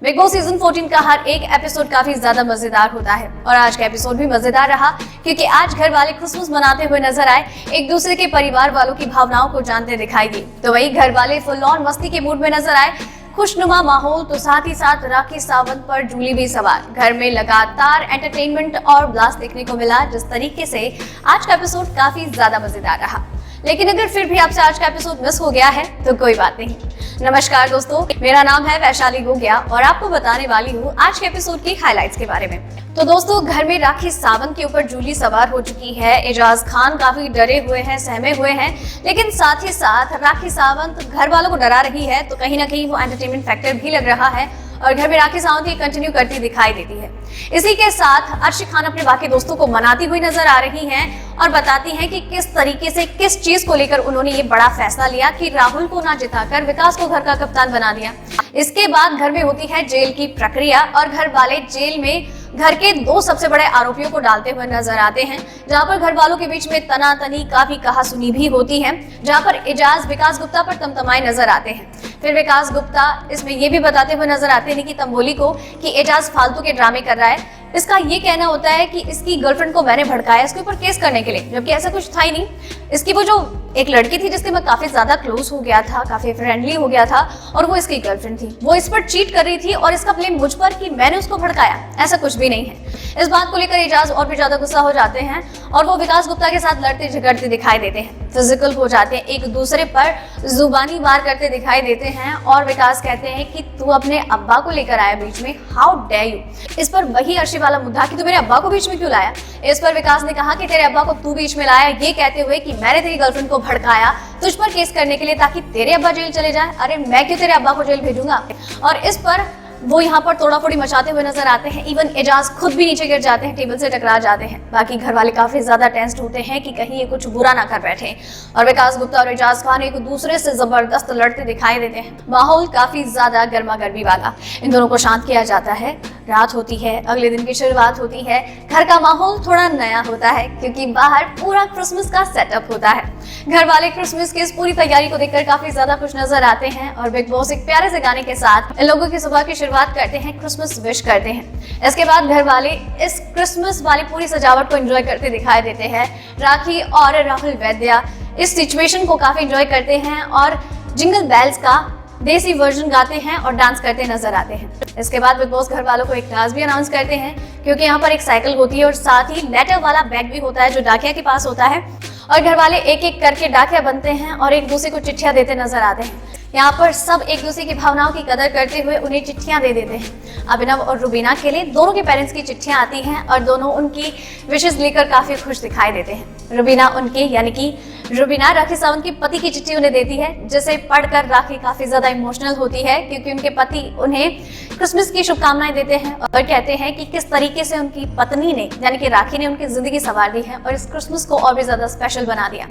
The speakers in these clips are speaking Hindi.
बिग बॉस सीजन 14 का हर एक एपिसोड काफी ज्यादा मजेदार होता है और आज का एपिसोड भी मजेदार रहा क्योंकि आज घर वाले क्रिसमस मनाते हुए नजर आए, एक दूसरे के परिवार वालों की भावनाओं को जानते दिखाई दिए। तो वही घर वाले फुल ऑन मस्ती के मूड में नजर आए, खुशनुमा माहौल, तो साथ ही साथ राखी सावंत पर जूली भी सवार। घर में लगातार एंटरटेनमेंट और ब्लास्ट देखने को मिला। जिस तरीके से आज का एपिसोड काफी ज्यादा मजेदार रहा, लेकिन अगर फिर भी आपसे आज का एपिसोड मिस हो गया है तो कोई बात नहीं। नमस्कार दोस्तों, मेरा नाम है वैशाली गोगिया और आपको बताने वाली हूँ आज के एपिसोड की हाइलाइट्स के बारे में। तो दोस्तों, घर में राखी सावंत के ऊपर जूली सवार हो चुकी है। एजाज खान काफी डरे हुए हैं, सहमे हुए हैं, लेकिन साथ ही साथ राखी सावंत घर वालों को डरा रही है, तो कहीं ना कहीं वो एंटरटेनमेंट फैक्टर भी लग रहा है और घर में राखी सावंत ये कंटिन्यू करती दिखाई देती है। इसी के साथ अर्शी खान अपने बाकी दोस्तों को मनाती हुई नजर आ रही हैं और बताती हैं कि किस तरीके से, किस चीज को लेकर उन्होंने ये बड़ा फैसला लिया कि राहुल को ना जिताकर विकास को घर का कप्तान बना दिया। इसके बाद घर में होती है जेल की प्रक्रिया और घर वाले जेल में घर के दो सबसे बड़े आरोपियों को डालते हुए नजर आते हैं, जहां पर घर वालों के बीच में तनातनी, काफी कहासुनी भी होती है, जहां पर एजाज विकास गुप्ता पर तमतमाए नजर आते हैं। फिर विकास गुप्ता इसमें ये भी बताते हुए नजर आते हैं कि तंबोली को कि एजाज फालतू के ड्रामे कर रहा है। इसका ये कहना होता है कि इसकी गर्लफ्रेंड को मैंने भड़काया इसके ऊपर केस करने के लिए, जबकि ऐसा कुछ था ही नहीं। इसकी वो जो एक लड़की थी जिससे मैं काफी ज्यादा क्लोज हो गया था, काफी फ्रेंडली हो गया था, और वो इसकी गर्लफ्रेंड थी, वो इस पर चीट कर रही थी और इसका ब्लेम मुझ पर कि मैंने उसको भड़काया, ऐसा कुछ भी नहीं है। इस बात को लेकर एजाज और भी ज्यादा गुस्सा हो जाते हैं और वो विकास गुप्ता के साथ लड़ते झगड़ते दिखाई देते हैं, फिजिकल हो जाते हैं, एक दूसरे पर जुबानी वार करते दिखाई देते हैं और विकास कहते हैं कि तू अपने अब्बा को लेकर आया बीच में, हाउ डेयर यू। इस पर वही अर्शी वाला मुद्दा कि तू मेरे अब्बा को बीच में क्यों लाया। इस पर विकास ने कहा कि तेरे अब्बा को तू बीच में लाया, ये कहते हुए कि मैंने तेरी गर्लफ्रेंड को भड़काया तुझ पर केस करने के लिए ताकि तेरे अब्बा जेल चले जाए। अरे मैं क्यों तेरे अब्बा को जेल भेजूंगा। और इस पर वो यहाँ पर तोड़ाफोड़ी मचाते हुए नजर आते हैं। इवन एजाज खुद भी नीचे गिर जाते हैं, टेबल से टकरा जाते हैं। बाकी घर वाले काफी ज्यादा टेंस्ड होते हैं कि कहीं ये कुछ बुरा ना कर बैठे और विकास गुप्ता और एजाज खान एक दूसरे से जबरदस्त लड़ते दिखाई देते हैं। माहौल काफी ज्यादा गर्मा गर्मी वाला। इन दोनों को शांत किया जाता है, रात होती है, अगले दिन की शुरुआत होती है। घर का माहौल थोड़ा नया होता है क्योंकि बाहर पूरा क्रिसमस का सेटअप होता है। घर वाले क्रिसमस की इस पूरी तैयारी को देखकर काफी ज्यादा खुश नजर आते हैं और बिग बॉस एक प्यारे से गाने के साथ इन लोगों की सुबह की शुरुआत करते हैं, क्रिसमस विश करते हैं। इसके बाद घर वाले इस क्रिसमस वाली पूरी सजावट को एंजॉय करते दिखाई देते हैं। राखी और राहुल वैद्या इस सिचुएशन को काफी एंजॉय करते हैं और जिंगल बेल्स का देसी वर्जन गाते हैं और डांस करते नजर आते हैं। इसके बाद बिग बॉस घर वालों को एक टास्क भी अनाउंस करते हैं क्योंकि यहाँ पर एक साइकिल होती है और साथ ही लेटर वाला बैग भी होता है जो डाकिया के पास होता है और घर वाले एक एक करके डाकिया बनते हैं और एक दूसरे को चिट्ठियां देते नजर आते हैं। यहाँ पर सब एक दूसरे की भावनाओं की कदर करते हुए उन्हें चिट्ठियां दे देते हैं। अभिनव और रुबीना के लिए दोनों के पेरेंट्स की चिट्ठियां आती हैं और दोनों उनकी विशेष लेकर काफी खुश दिखाई देते हैं। रुबीना उनके यानी कि रुबीना राखी सावंत की पति की चिट्ठी उन्हें देती है, जिसे पढ़कर राखी काफी ज्यादा इमोशनल होती है क्योंकि उनके पति उन्हें क्रिसमस की शुभकामनाएं देते हैं और कहते हैं कि किस तरीके से उनकी पत्नी ने यानी कि राखी ने उनकी जिंदगी संवार दी है और इस क्रिसमस को और भी ज्यादा स्पेशल बना दिया।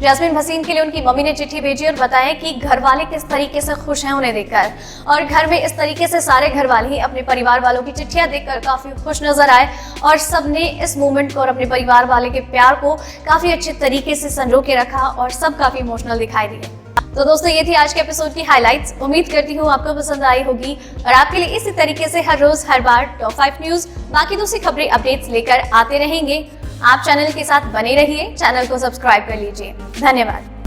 जैस्मिन भसीन के लिए उनकी मम्मी ने चिट्ठी भेजी और बताया कि घर वाले किस तरीके से खुश हैं उन्हें देखकर, और घर में इस तरीके से सारे घर वाले ही अपने परिवार वालों की चिट्ठियां देखकर काफी खुश नजर आए और सबने इस मोमेंट को और अपने परिवार वाले के प्यार को काफी अच्छे तरीके से संजो के रखा और सब काफी इमोशनल दिखाई दिए। तो दोस्तों, ये थी आज के एपिसोड की हाइलाइट्स। उम्मीद करती हूँ आपको पसंद आई होगी और आपके लिए इसी तरीके से हर रोज हर बार टॉप 5 न्यूज, बाकी दूसरी खबरें, अपडेट्स लेकर आते रहेंगे। आप चैनल के साथ बने रहिए, चैनल को सब्सक्राइब कर लीजिए। धन्यवाद।